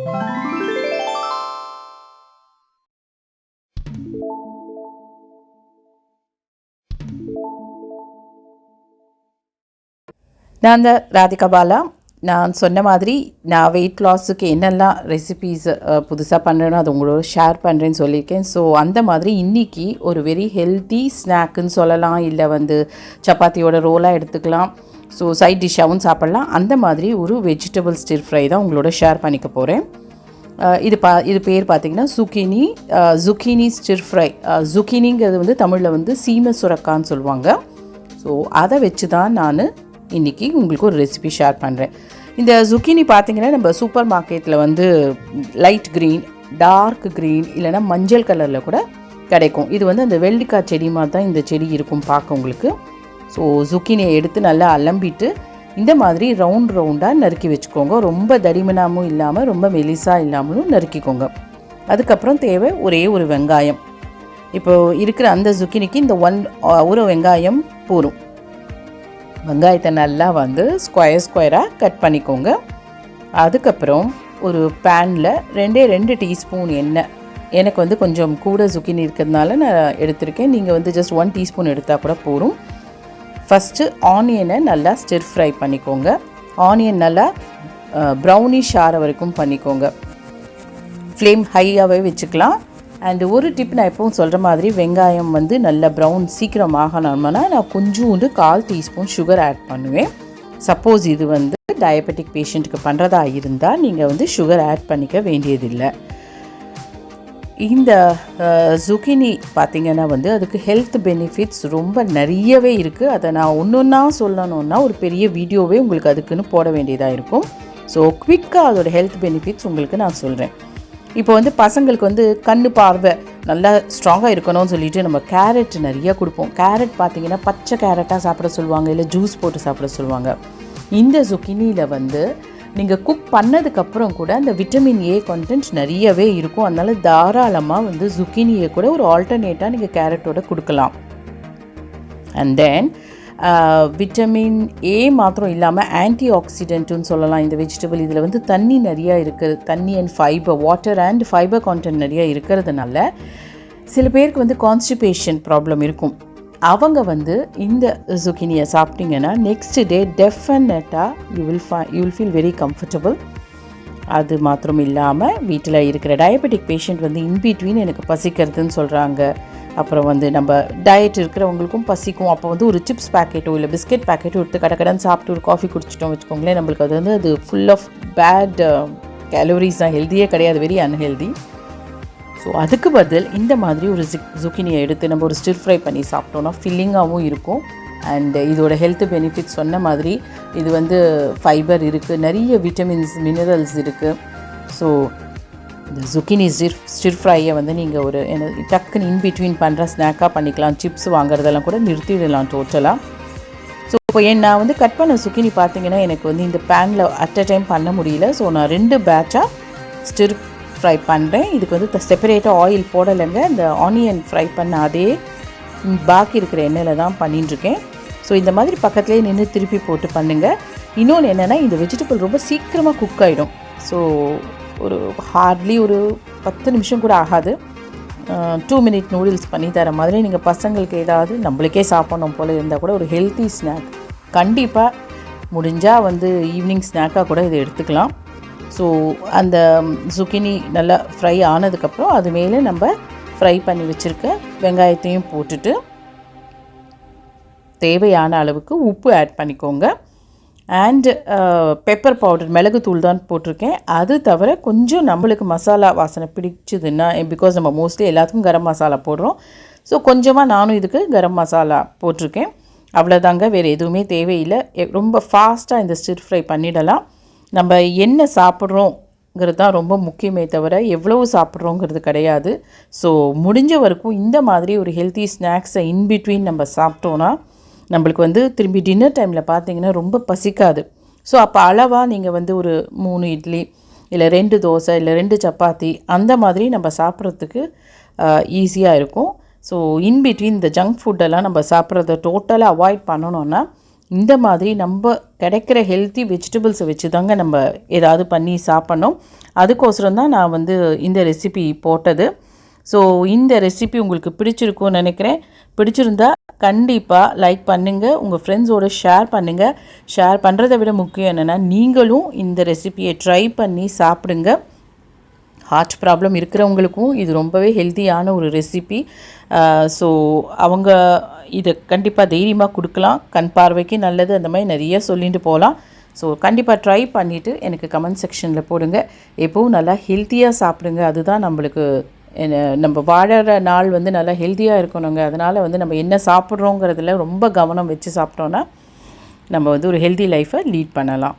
நான் தான் ராதிகா பாலா. நான் சொன்ன மாதிரி நான் வெயிட் லாஸுக்கு என்னெல்லாம் ரெசிபீஸ் புதுசாக பண்ணுறேனோ அது உங்களோட ஷேர் பண்ணுறேன்னு சொல்லியிருக்கேன். ஸோ அந்த மாதிரி இன்றைக்கி ஒரு வெரி ஹெல்த்தி ஸ்நாக்குன்னு சொல்லலாம், இல்லை வந்து சப்பாத்தியோட ரோலாக எடுத்துக்கலாம், ஸோ சைட் டிஷ்ஷாகவும் சாப்பிட்லாம். அந்த மாதிரி ஒரு வெஜிடபிள் ஸ்டிர் ஃப்ரை தான் உங்களோட ஷேர் பண்ணிக்க போகிறேன். இது பேர் பார்த்திங்கன்னா zucchini ஸ்டிர் ஃப்ரை. zucchiniங்கிறது வந்து தமிழில் வந்து சீமை சுரக்கான்னு சொல்லுவாங்க. ஸோ அதை வச்சு தான் நான் இன்றைக்கி உங்களுக்கு ஒரு ரெசிபி ஷேர் பண்ணுறேன். இந்த zucchini பார்த்திங்கன்னா நம்ம சூப்பர் மார்க்கெட்டில் வந்து லைட் க்ரீன், டார்க் க்ரீன், இல்லைனா மஞ்சள் கலரில் கூட கிடைக்கும். இது வந்து அந்த வெள்ளரிக்காய் செடி மாதிரி தான் இந்த செடி இருக்கும் பார்க்க உங்களுக்கு. ஸோ zucchiniயை எடுத்து நல்லா அலம்பிட்டு இந்த மாதிரி ரவுண்டாக நறுக்கி வச்சுக்கோங்க. ரொம்ப தடிமனாகவும் இல்லாமல் ரொம்ப மெலிசாக இல்லாமலும் நறுக்கிக்கோங்க. அதுக்கப்புறம் தேவை ஒரே ஒரு வெங்காயம். இப்போது இருக்கிற அந்த zucchiniக்கு இந்த ஒரு வெங்காயம் போரும். வெங்காயத்தை நல்லா வந்து ஸ்கொயராக கட் பண்ணிக்கோங்க. அதுக்கப்புறம் ஒரு பேனில் 2 டீஸ்பூன் எண்ணெய். எனக்கு வந்து கொஞ்சம் கூட zucchini இருக்கிறதுனால நான் எடுத்திருக்கேன். நீங்கள் வந்து ஜஸ்ட் 1 டீஸ்பூன் எடுத்தால் கூட போதும். ஃபஸ்ட்டு ஆனியனை நல்லா ஸ்டிர் ஃப்ரை பண்ணிக்கோங்க. ஆனியன் நல்லா ப்ரௌனிஷ் ஆகிற வரைக்கும் பண்ணிக்கோங்க. ஃப்ளேம் ஹையாகவே வச்சுக்கலாம். அண்டு ஒரு டிப் நான் எப்பவும் சொல்கிற மாதிரி வெங்காயம் வந்து நல்ல ப்ரௌன் சீக்கிரம் ஆகணும்னா நான் கொஞ்சோண்டு 1/4 டீஸ்பூன் சுகர் ஆட் பண்ணுவேன். சப்போஸ் இது வந்து டயபெட்டிக் பேஷண்ட்டுக்கு பண்ணுறதா இருந்தால் நீங்கள் வந்து சுகர் ஆட் பண்ணிக்க வேண்டியதில்லை. இந்த zucchini பார்த்திங்கன்னா வந்து அதுக்கு ஹெல்த் பெனிஃபிட்ஸ் ரொம்ப நிறையவே இருக்குது. அதை நான் ஒன்றா சொல்லணுன்னா ஒரு பெரிய வீடியோவே உங்களுக்கு அதுக்குன்னு போட வேண்டியதாக இருக்கும். ஸோ குவிக்காக அதோடய ஹெல்த் பெனிஃபிட்ஸ் உங்களுக்கு நான் சொல்கிறேன். இப்போ வந்து பசங்களுக்கு வந்து கண் பார்வை நல்லா ஸ்ட்ராங்காக இருக்கணும்னு சொல்லிட்டு நம்ம கேரட் நிறையா கொடுப்போம். கேரட் பார்த்திங்கன்னா பச்சை கேரட்டாக சாப்பிட சொல்லுவாங்க, இல்லை ஜூஸ் போட்டு சாப்பிட சொல்லுவாங்க. இந்த zucchiniயில் வந்து நீங்கள் குக் பண்ணதுக்கப்புறம் கூட அந்த விட்டமின் ஏ கண்டென்ட் நிறையவே இருக்கும். அதனால் தாராளமாக வந்து zucchiniயை கூட ஒரு ஆல்டர்னேட்டாக நீங்கள் கேரட்டோட கொடுக்கலாம். அண்ட் தென் விட்டமின் ஏ மாத்திரம் இல்லாமல் ஆன்டி ஆக்சிடென்ட்டுன்னு சொல்லலாம் இந்த வெஜிடபிள். இதில் வந்து தண்ணி நிறையா இருக்குது. தண்ணி and fibre, water and fibre content நிறையா இருக்கிறதுனால சில பேருக்கு வந்து கான்ஸ்டிபேஷன் ப்ராப்ளம் இருக்கும். அவங்க வந்து இந்த zucchiniயை சாப்பிட்டிங்கன்னா நெக்ஸ்ட் டே டெஃபினட்டாக you will feel very comfortable. அது மாத்திரம் இல்லாமல் வீட்டில் இருக்கிற டயபெட்டிக் பேஷண்ட் வந்து இன்பிட்வீன் எனக்கு பசிக்கிறதுன்னு சொல்கிறாங்க. அப்புறம் வந்து நம்ம டயட் இருக்கிறவங்களுக்கும் பசிக்கும். அப்போ வந்து ஒரு சிப்ஸ் பேக்கெட்டோ இல்லை பிஸ்கெட் பேக்கெட்டோ எடுத்து கடைக்கடன் சாப்பிட்டு ஒரு காஃபி குடிச்சிட்டோம் வச்சுக்கோங்களேன், நம்மளுக்கு அது வந்து அது ஃபுல் ஆஃப் பேட் கேலோரிஸ் தான், ஹெல்த்தியே கிடையாது, வெரி அன்ஹெல்தி. ஸோ அதுக்கு பதில் இந்த மாதிரி ஒரு zucchiniயை எடுத்து நம்ம ஒரு ஸ்டிர் ஃப்ரை பண்ணி சாப்பிட்டோன்னா ஃபில்லிங்காகவும் இருக்கும். அண்ட் இதோட ஹெல்த் பெனிஃபிட்ஸ் சொன்ன மாதிரி இது வந்து ஃபைபர் இருக்குது, நிறைய விட்டமின்ஸ் மினரல்ஸ் இருக்குது. ஸோ இந்த zucchini ஸ்டிர் ஃப்ரையை வந்து நீங்கள் ஒரு டக்குன்னு இன்பிட்வீன் பண்ணுற ஸ்நாக்காக பண்ணிக்கலாம். சிப்ஸ் வாங்குறதெல்லாம் கூட நிறுத்திடலாம் டோட்டலாக. ஸோ இப்போ நான் வந்து கட் பண்ண zucchini பார்த்திங்கன்னா எனக்கு வந்து இந்த பேனில் அட் அ டைம் பண்ண முடியல. ஸோ நான் 2 பேட்சாக ஸ்டிர் ஃப்ரை பண்ணுறேன். இதுக்கு வந்து செப்பரேட்டாக ஆயில் போடலைங்க. இந்த ஆனியன் ஃப்ரை பண்ண அதே பாக்கி இருக்கிற எண்ணெயில் தான் பண்ணிட்டுருக்கேன். ஸோ இந்த மாதிரி பக்கத்துலேயே நின்று திருப்பி போட்டு பண்ணுங்கள். இன்னொன்று என்னென்னா இந்த வெஜிடபிள் ரொம்ப சீக்கிரமாக குக் ஆகிடும். ஸோ ஒரு ஹார்ட்லி ஒரு 10 நிமிஷம் கூட ஆகாது. 2 மினிட் நூடுல்ஸ் பண்ணி தர மாதிரி நீங்கள் பசங்களுக்கு ஏதாவது நம்மளுக்கே சாப்பிடணும் போல் இருந்தால் கூட ஒரு ஹெல்த்தி ஸ்நாக் கண்டிப்பாக முடிஞ்சால் வந்து ஈவினிங் ஸ்நாக்காக கூட இதை எடுத்துக்கலாம். ஸோ அந்த zucchini நல்லா ஃப்ரை ஆனதுக்கப்புறம் அது மேலே நம்ம ஃப்ரை பண்ணி வச்சுருக்க வெங்காயத்தையும் போட்டுட்டு தேவையான அளவுக்கு உப்பு ஆட் பண்ணிக்கோங்க. அண்டு பெப்பர் பவுடர், மிளகுத்தூள் தான் போட்டிருக்கேன். அது தவிர கொஞ்சம் நம்மளுக்கு மசாலா வாசனை பிடிச்சதுன்னா, பிகாஸ் நம்ம மோஸ்ட்லி எல்லாத்துக்கும் கரம் மசாலா போடுறோம். ஸோ கொஞ்சமாக நானும் இதுக்கு கரம் மசாலா போட்டிருக்கேன். அவ்வளோதாங்க, வேறு எதுவுமே தேவையில்லை. ரொம்ப ஃபாஸ்ட்டாக இந்த ஸ்டிர் ஃப்ரை பண்ணிடலாம். நம்ம என்ன சாப்பிட்றோங்கிறது தான் ரொம்ப முக்கியமே தவிர எவ்வளவு சாப்பிட்றோங்கிறது கிடையாது. ஸோ முடிஞ்ச வரைக்கும் இந்த மாதிரி ஒரு ஹெல்த்தி ஸ்நாக்ஸை இன்பிட்வீன் நம்ம சாப்பிட்டோன்னா நம்மளுக்கு வந்து திரும்பி டின்னர் டைமில் பார்த்திங்கன்னா ரொம்ப பசிக்காது. ஸோ அப்போ அளவாக நீங்கள் வந்து ஒரு 3 இட்லி இல்லை 2 தோசை இல்லை 2 சப்பாத்தி அந்த மாதிரி நம்ம சாப்பிட்றதுக்கு ஈஸியாக இருக்கும். ஸோ இன்பிட்வீன் இந்த ஜங்க் ஃபுட்டெல்லாம் நம்ம சாப்பிட்றத டோட்டலாக அவாய்ட் பண்ணணுன்னா இந்த மாதிரி நம்ம கிடைக்கிற ஹெல்த்தி வெஜிடபிள்ஸை வச்சு தாங்க நம்ம ஏதாவது பண்ணி சாப்பிட்ணும். அதுக்கோசரம் தான் நான் வந்து இந்த ரெசிபி போட்டது. ஸோ இந்த ரெசிபி உங்களுக்கு பிடிச்சிருக்கும்னு நினைக்கிறேன். பிடிச்சிருந்தா கண்டிப்பாக லைக் பண்ணுங்கள், உங்கள் ஃப்ரெண்ட்ஸோடு ஷேர் பண்ணுங்கள். ஷேர் பண்ணுறதை விட முக்கியம் என்னென்னா, நீங்களும் இந்த ரெசிபியை ட்ரை பண்ணி சாப்பிடுங்க. ஹார்ட் ப்ராப்ளம் இருக்கிறவங்களுக்கும் இது ரொம்பவே ஹெல்த்தியான ஒரு ரெசிபி. ஸோ அவங்க இதை கண்டிப்பாக தைரியமாக கொடுக்கலாம். கண் பார்வைக்கு நல்லது, அந்த மாதிரி நிறைய சொல்லிட்டு போகலாம். ஸோ கண்டிப்பாக ட்ரை பண்ணிவிட்டு எனக்கு கமெண்ட் செக்ஷனில் போடுங்க. எப்போவும் நல்லா ஹெல்த்தியாக சாப்பிடுங்க. அதுதான் நம்மளுக்கு நம்ம வாழற நாள் வந்து நல்லா ஹெல்த்தியாக இருக்கணுங்க. அதனால் வந்து நம்ம என்ன சாப்பிட்றோங்கிறதுல ரொம்ப கவனம் வச்சு சாப்பிட்டோன்னா நம்ம வந்து ஒரு ஹெல்த்தி லைஃப்பை லீட் பண்ணலாம்.